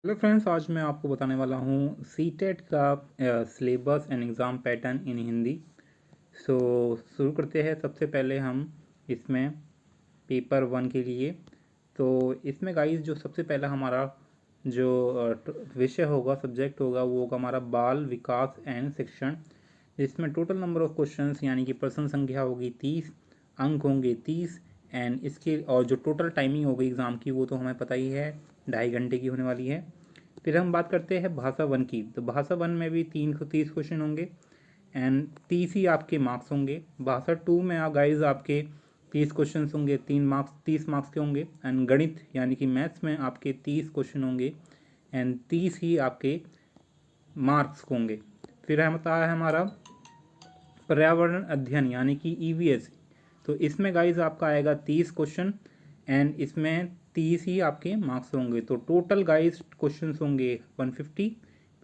Hello friends, आज मैं आपको बताने वाला हूँ सीटेट का syllabus and exam pattern in Hindi. सो शुरू करते हैं। सबसे पहले हम इसमें पेपर 1 के लिए, तो इसमें गाइस जो सबसे पहला हमारा जो विषय होगा, सब्जेक्ट होगा, वो होगा हमारा बाल विकास एंड शिक्षण। इसमें टोटल नंबर ऑफ क्वेश्चंस यानी कि प्रश्न संख्या होगी 30, अंक होंगे 30 एंड इसके और जो टोटल टाइमिंग होगी एग्ज़ाम की वो तो हमें पता ही है, 2.5 घंटे की होने वाली है। फिर हम बात करते हैं भाषा 1 की, तो भाषा 1 में भी 330 क्वेश्चन होंगे एंड 30 ही आपके मार्क्स होंगे। भाषा 2 में गाइज आपके 30 क्वेश्चन होंगे, 3 मार्क्स 30 मार्क्स के होंगे एंड गणित यानी कि मैथ्स में आपके 30 क्वेश्चन होंगे एंड 30 ही आपके मार्क्स होंगे। फिर होता है हमारा पर्यावरण अध्ययन यानी कि ईवीएस, तो इसमें गाइज आपका आएगा 30 क्वेश्चन एंड इसमें 30 ही आपके मार्क्स होंगे। तो टोटल गाइज क्वेश्चन होंगे 150,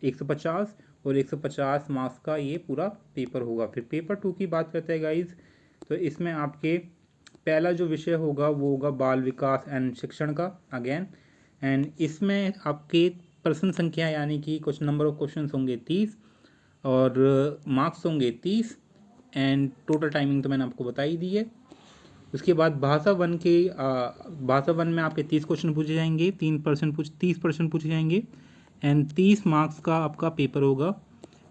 150 और 150 मार्क्स का ये पूरा पेपर होगा। फिर पेपर 2 की बात करते हैं गाइज, तो इसमें आपके पहला जो विषय होगा वो होगा बाल विकास एंड शिक्षण का अगेन, एंड इसमें आपके प्रश्न संख्या यानी कि कुछ नंबर ऑफ क्वेश्चन होंगे 30 और मार्क्स होंगे 30 एंड टोटल टाइमिंग तो मैंने आपको बता ही दी है। उसके बाद भाषा वन में आपके 30 क्वेश्चन पूछे जाएंगे, 30% पूछे जाएंगे एंड 30 मार्क्स का आपका पेपर होगा,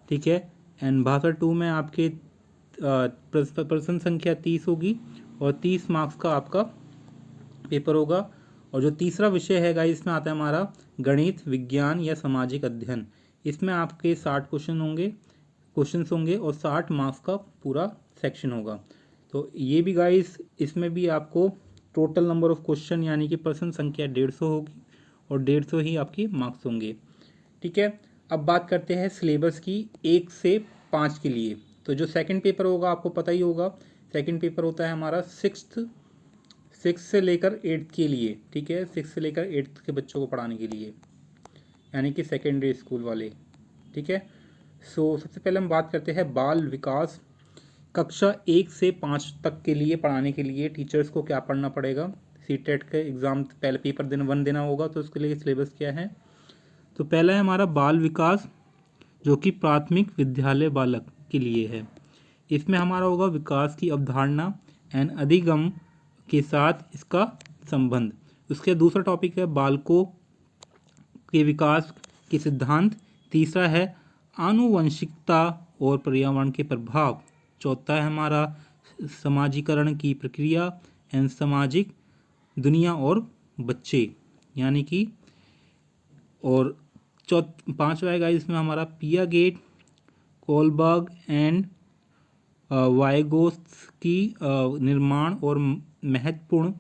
ठीक है। एंड भाषा 2 में आपके प्रश्न संख्या 30 होगी और 30 मार्क्स का आपका पेपर होगा। और जो तीसरा विषय है गाइस, इसमें आता है हमारा गणित विज्ञान या सामाजिक अध्ययन। इसमें आपके 60 क्वेश्चन होंगे और 60 मार्क्स का पूरा सेक्शन होगा। तो ये भी गाइस, इसमें भी आपको टोटल नंबर ऑफ क्वेश्चन यानी कि प्रश्न संख्या 150 होगी और 150 ही आपके मार्क्स होंगे, ठीक है। अब बात करते हैं सिलेबस की 1 से 5 के लिए। तो जो सेकंड पेपर होगा आपको पता ही होगा, सेकंड पेपर होता है हमारा सिक्स से लेकर 8th के लिए, ठीक है। 6 से लेकर 8th के बच्चों को पढ़ाने के लिए यानी कि सेकेंडरी स्कूल वाले, ठीक है। सो सबसे पहले हम बात करते हैं बाल विकास। कक्षा 1 से 5 तक के लिए पढ़ाने के लिए टीचर्स को क्या पढ़ना पड़ेगा। सीटेट का एग्ज़ाम पहले पेपर 1 देना होगा, तो उसके लिए सिलेबस क्या है। तो पहला है हमारा बाल विकास, जो कि प्राथमिक विद्यालय बालक के लिए है। इसमें हमारा होगा विकास की अवधारणा एंड अधिगम के साथ इसका संबंध। उसके दूसरा टॉपिक है बालकों के विकास के सिद्धांत। तीसरा है आनुवंशिकता और पर्यावरण के प्रभाव। चौथा है हमारा समाजीकरण की प्रक्रिया एंड सामाजिक दुनिया और बच्चे यानी कि। और पांचवा है गाइस, इसमें हमारा पियागेट, कोलबर्ग एंड वाइगोत्स की निर्माण और महत्वपूर्ण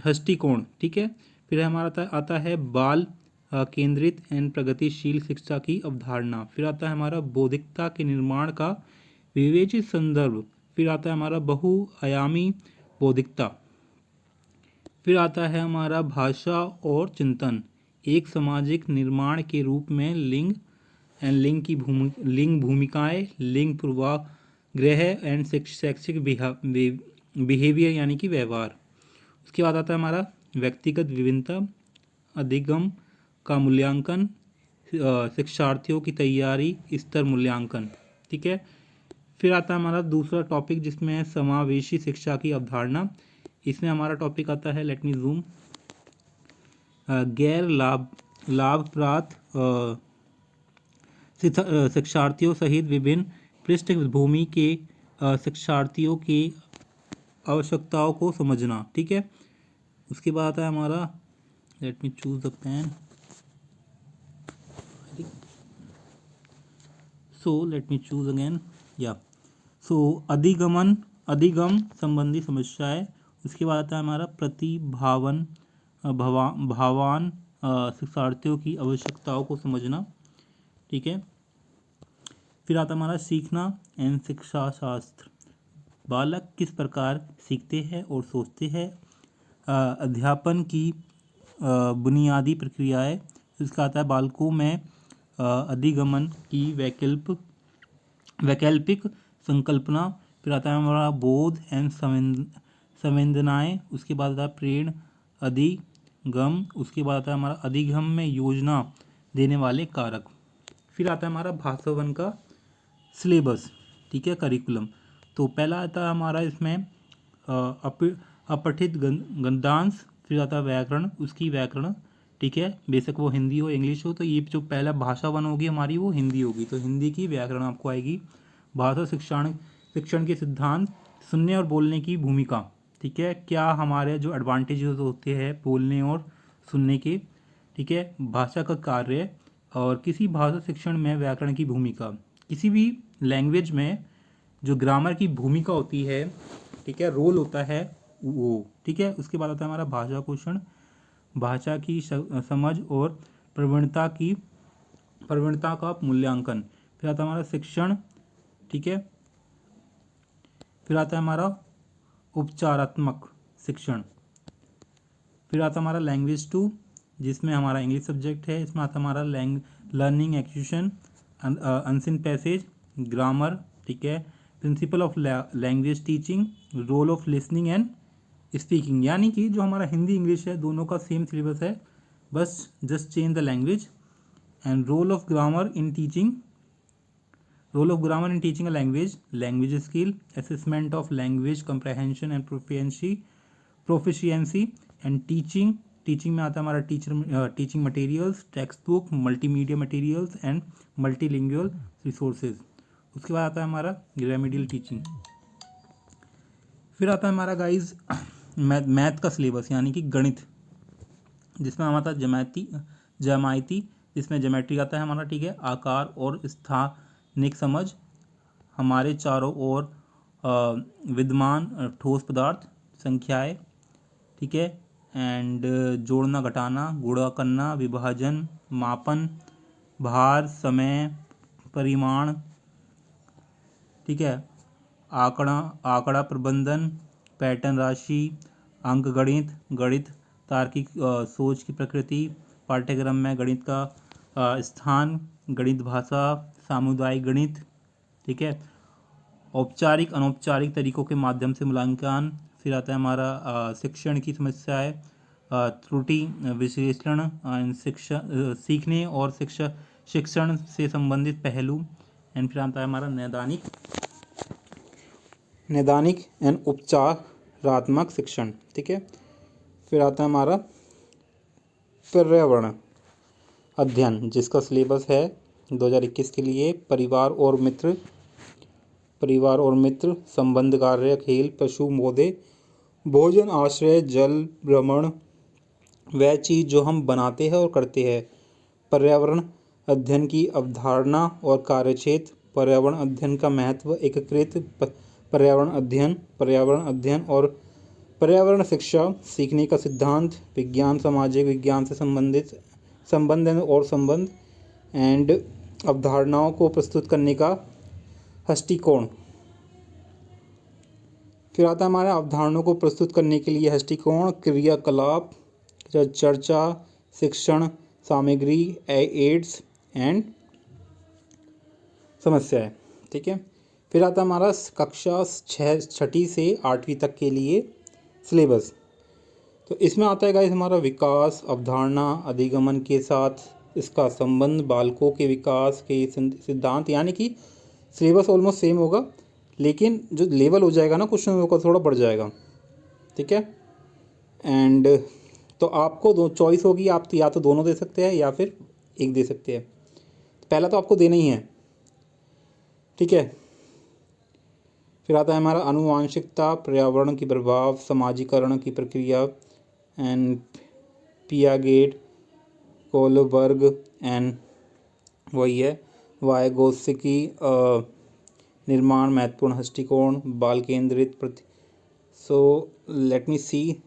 हस्तिकोण, ठीक है। फिर हमारा आता है बाल केंद्रित एंड प्रगतिशील शिक्षा की अवधारणा। फिर आता है हमारा बौद्धिकता के निर्माण का विवेचित संदर्भ। फिर आता है हमारा बहुआयामी बौद्धिकता। फिर आता है हमारा भाषा और चिंतन, एक सामाजिक निर्माण के रूप में लिंग एंड लिंग भूमिकाएं, लिंग पूर्वाग्रह एंड शैक्षिक बिहेवियर यानी कि व्यवहार। उसके बाद आता है हमारा व्यक्तिगत विभिन्नता, अधिगम का मूल्यांकन, शिक्षार्थियों की तैयारी, स्तर मूल्यांकन, ठीक है। फिर आता है हमारा दूसरा टॉपिक जिसमें है समावेशी शिक्षा की अवधारणा। इसमें हमारा टॉपिक आता है, लेट मी जूम, गैर लाभप्रद शिक्षार्थियों सहित विभिन्न पृष्ठभूमि के शिक्षार्थियों की आवश्यकताओं को समझना, ठीक है। उसके बाद आता है हमारा, let me choose the pen, so let me choose again, या सो अधिगम संबंधी समस्याएं। उसके बाद आता है हमारा भावान शिक्षार्थियों की आवश्यकताओं को समझना, ठीक है। फिर आता है हमारा सीखना एंड शिक्षा शास्त्र, बालक किस प्रकार सीखते हैं और सोचते हैं, अध्यापन की बुनियादी प्रक्रियाएं। इसका आता है बालकों में अधिगमन की वैकल्पिक संकल्पना। फिर आता है हमारा बोध एंड संवेदनाएं। उसके बाद आता है प्रेरण गम, उसके बाद आता है हमारा अधिगम में योजना देने वाले कारक। फिर आता है हमारा भाषा वन का सिलेबस, ठीक है, करिकुलम। तो पहला आता है हमारा इसमें अपठित गद्यांश, फिर आता है व्याकरण, उसकी व्याकरण, ठीक है, बेशक वो हिंदी हो इंग्लिश हो। तो ये जो पहला भाषा वन होगी हमारी वो हिंदी होगी, तो हिंदी की व्याकरण आपको आएगी। भाषा शिक्षण के सिद्धांत, सुनने और बोलने की भूमिका, ठीक है, क्या हमारे जो एडवांटेजेस होते हैं बोलने और सुनने के, ठीक है, भाषा का कार्य और किसी भाषा शिक्षण में व्याकरण की भूमिका। किसी भी लैंग्वेज में जो ग्रामर की भूमिका होती है, ठीक है, रोल होता है वो, ठीक है। उसके बाद आता है हमारा भाषा कौशल, भाषा की समझ और प्रवणता का मूल्यांकन। फिर आता है हमारा शिक्षण, ठीक है। फिर आता है हमारा उपचारात्मक शिक्षण। फिर आता है हमारा लैंग्वेज 2, जिसमें हमारा इंग्लिश सब्जेक्ट है। इसमें आता है हमारा learning acquisition, unseen passage, grammar, ठीक है, principle of language teaching, role of listening and speaking. यानी कि जो हमारा हिंदी इंग्लिश है दोनों का सेम सिलेबस है, बस just change the language. And role of grammar in teaching a language, language skill, assessment of language comprehension and proficiency and teaching में आता है हमारा teaching materials, textbook, multimedia materials and multilingual resources. उसके बाद आता है हमारा remedial teaching. फिर आता है हमारा गाइज मैथ का सिलेबस, यानी कि गणित, जिसमें हमारा ज्यामिति, जिसमें ज्योमेट्री आता है हमारा, ठीक है, आकार और स्थानिक समझ, हमारे चारों ओर विद्यमान ठोस पदार्थ, संख्याएं, ठीक है, एंड जोड़ना घटाना, गुणा करना, विभाजन, मापन, भार, समय, परिमाण, ठीक है, आंकड़ा प्रबंधन, पैटर्न राशि, अंकगणित, गणित, तार्किक सोच की प्रकृति, पाठ्यक्रम में गणित का स्थान, गणित भाषा, सामुदायिक गणित, ठीक है, औपचारिक अनौपचारिक तरीकों के माध्यम से मूल्यांकन। फिर आता है हमारा शिक्षण की समस्याएं, त्रुटि विश्लेषण, सीखने और शिक्षण से संबंधित पहलू। एंड फिर आता है हमारा नैदानिक एंड उपचारात्मक शिक्षण, ठीक है। फिर आता है हमारा पर्यावरण अध्ययन, जिसका सिलेबस है 2021 के लिए परिवार और मित्र, संबंध, कार्य, खेल, पशु, पौधे, भोजन, आश्रय, जल, भ्रमण, वह चीज़ जो हम बनाते हैं और करते हैं। पर्यावरण अध्ययन की अवधारणा और कार्यक्षेत्र, पर्यावरण अध्ययन का महत्व, एकीकृत पर्यावरण अध्ययन और पर्यावरण शिक्षा, सीखने का सिद्धांत, विज्ञान, सामाजिक विज्ञान से संबंध एंड अवधारणाओं को प्रस्तुत करने का दृष्टिकोण। फिर आता है हमारा अवधारणाओं को प्रस्तुत करने के लिए दृष्टिकोण, क्रियाकलाप, चर्चा, शिक्षण सामग्री, एड्स एंड समस्याएं, ठीक है। फिर आता है हमारा कक्षा 6ठी से 8वीं तक के लिए सिलेबस। तो इसमें आता है गाइस हमारा विकास, अवधारणा, अधिगमन के साथ इसका संबंध, बालकों के विकास के सिद्धांत, यानी कि सिलेबस ऑलमोस्ट सेम होगा, लेकिन जो लेवल हो जाएगा ना क्वेश्चन का थोड़ा बढ़ जाएगा, ठीक है। एंड तो आपको दो चॉइस होगी, आप या तो दोनों दे सकते हैं या फिर एक दे सकते हैं। पहला तो आपको देना ही है, ठीक है। फिर आता है हमारा आनुवांशिकता, पर्यावरण की प्रभाव, समाजीकरण की प्रक्रिया एंड पियागेट, कोलबर्ग एंड वही है वायगोत्स्की, निर्माण, महत्वपूर्ण दृष्टिकोण, बाल केंद्रित प्रति। सो let me see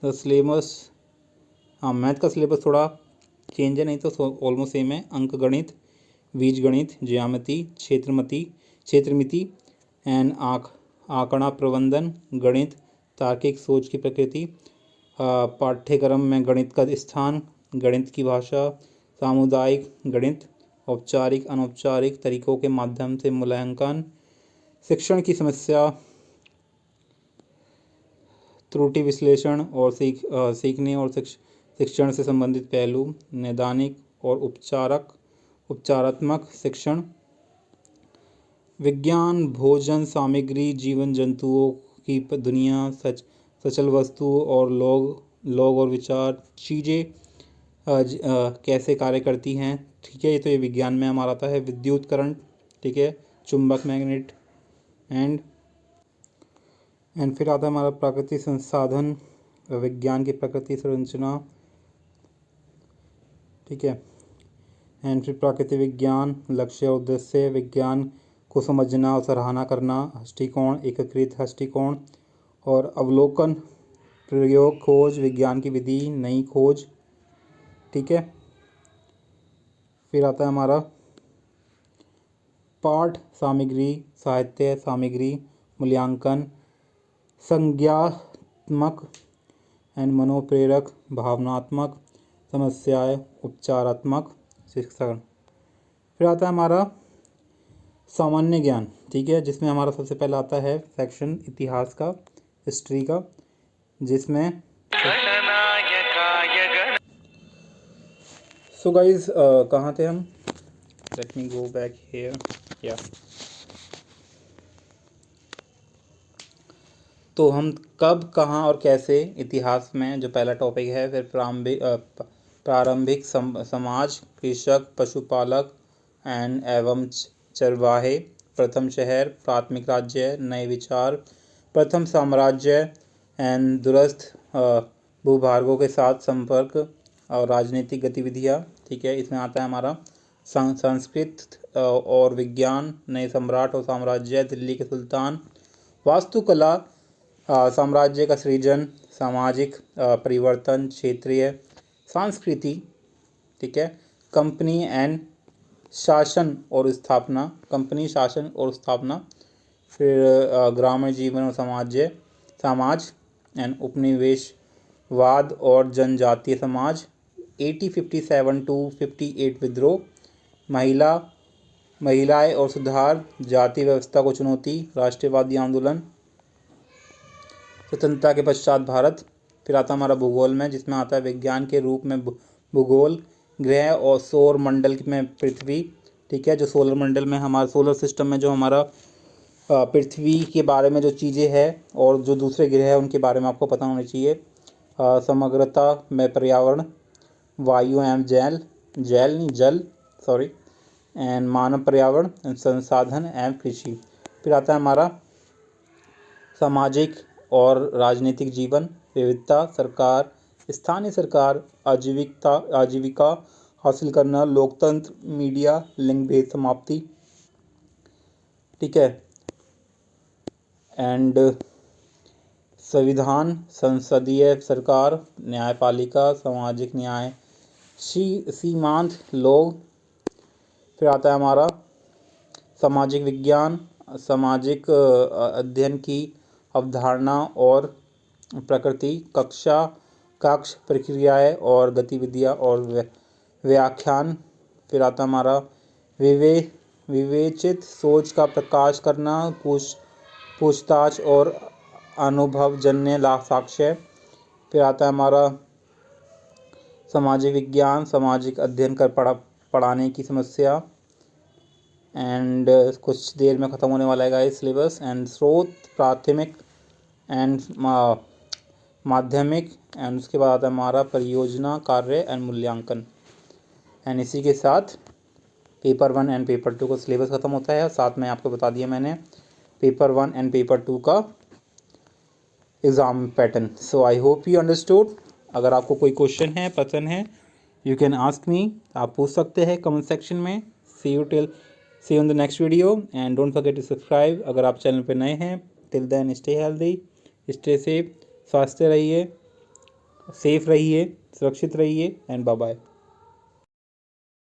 the syllabus. हाँ, मैथ का सिलेबस थोड़ा चेंज है, नहीं तो ऑलमोस्ट सेम है। अंक गणित, बीज गणित, ज्यामिति, क्षेत्रमिति एंड आंकड़ा प्रबंधन, गणित, तार्किक सोच की प्रकृति, पाठ्यक्रम में गणित का स्थान, गणित की भाषा, सामुदायिक गणित, औपचारिक अनौपचारिक तरीकों के माध्यम से मूल्यांकन, शिक्षण की समस्या, त्रुटि विश्लेषण और सीखने और शिक्षण से संबंधित पहलू, नैदानिक और उपचारात्मक शिक्षण, विज्ञान, भोजन सामग्री, जीवन जंतुओं की दुनिया, सचल वस्तुओं और लोग और विचार, चीज़ें कैसे कार्य करती हैं। ठीक है, ये तो ये विज्ञान में हमारा आता है। विद्युत करंट, ठीक है, चुंबक मैग्नेट, एंड फिर आता है हमारा प्राकृतिक संसाधन, विज्ञान की प्रकृति संरचना, ठीक है, एंड फिर प्राकृतिक विज्ञान, लक्ष्य और उद्देश्य, विज्ञान को समझना और सराहना करना, दृष्टिकोण, एकीकृत दृष्टिकोण और अवलोकन, प्रयोग, खोज, विज्ञान की विधि, नई खोज, ठीक है। फिर आता है हमारा पाठ सामग्री, साहित्य सामग्री, मूल्यांकन, संज्ञात्मक एंड मनोप्रेरक, भावनात्मक, समस्याएं, उपचारात्मक शिक्षण। फिर आता है हमारा सामान्य ज्ञान, ठीक है, जिसमें हमारा सबसे पहला आता है सेक्शन इतिहास का, हिस्ट्री का, जिसमें सो गाइज कहाँ थे हम? Let me go back here. या तो हम कब, कहाँ और कैसे इतिहास में जो पहला टॉपिक है। फिर प्रारंभिक समाज, कृषक, पशुपालक एवं चरवाहे, प्रथम शहर, प्राथमिक राज्य, नए विचार, प्रथम साम्राज्य एंड दूरस्थ भूभागों के साथ संपर्क और राजनीतिक गतिविधियाँ। ठीक है, इसमें आता है हमारा संस्कृत और विज्ञान, नए सम्राट और साम्राज्य, दिल्ली के सुल्तान, वास्तुकला, साम्राज्य का सृजन, सामाजिक परिवर्तन, क्षेत्रीय संस्कृति, ठीक है, कंपनी एंड शासन और स्थापना, कंपनी शासन और स्थापना, फिर ग्रामीण जीवन और समाज एंड उपनिवेशवाद और जनजातीय समाज, 1857 to 58 विद्रोह, महिलाएं और सुधार, जाति व्यवस्था को चुनौती, राष्ट्रवादी आंदोलन, स्वतंत्रता के पश्चात भारत। फिर आता हमारा भूगोल में, जिसमें आता है विज्ञान के रूप में भूगोल, ग्रह और सौर मंडल में पृथ्वी, ठीक है, जो सोलर मंडल में हमारा सोलर सिस्टम में जो हमारा पृथ्वी के बारे में जो चीज़ें हैं और जो दूसरे ग्रह हैं उनके बारे में आपको पता होना चाहिए। समग्रता में पर्यावरण, वायु एवं जल सॉरी, एंड मानव पर्यावरण, संसाधन एवं कृषि। फिर आता है हमारा सामाजिक और राजनीतिक जीवन, विविधता, सरकार, स्थानीय सरकार, आजीविका हासिल करना, लोकतंत्र, मीडिया, लिंग भेद समाप्ति, ठीक है, एंड संविधान, संसदीय सरकार, न्यायपालिका, सामाजिक न्याय, सीमांत लोग। फिर आता है हमारा सामाजिक विज्ञान, सामाजिक अध्ययन की अवधारणा और प्रकृति, कक्ष प्रक्रियाएं और गतिविधियां और व्याख्यान। फिर आता हमारा विवेचित सोच का प्रकाश करना, पूछताछ और अनुभवजन्य साक्ष्य। फिर आता है हमारा सामाजिक विज्ञान, सामाजिक अध्ययन कर पढ़ाने की समस्या, एंड कुछ देर में ख़त्म होने वाला है गाइस सिलेबस। एंड स्रोत, प्राथमिक एंड माध्यमिक, एंड उसके बाद आता है हमारा परियोजना, कार्य एंड मूल्यांकन। एंड इसी के साथ पेपर 1 एंड पेपर 2 का सिलेबस ख़त्म होता है। साथ में आपको बता दिया मैंने पेपर 1 एंड पेपर 2 का exam pattern. So I hope you understood. अगर आपको कोई क्वेश्चन है, प्रश्न है, यू कैन आस्क मी, आप पूछ सकते हैं कमेंट सेक्शन में। See you in the next video and don't forget to subscribe अगर आप चैनल पे नए हैं। Till then stay healthy, stay safe, स्वस्थ रहिए, सेफ रहिए, सुरक्षित रहिए, एंड बाय बाय।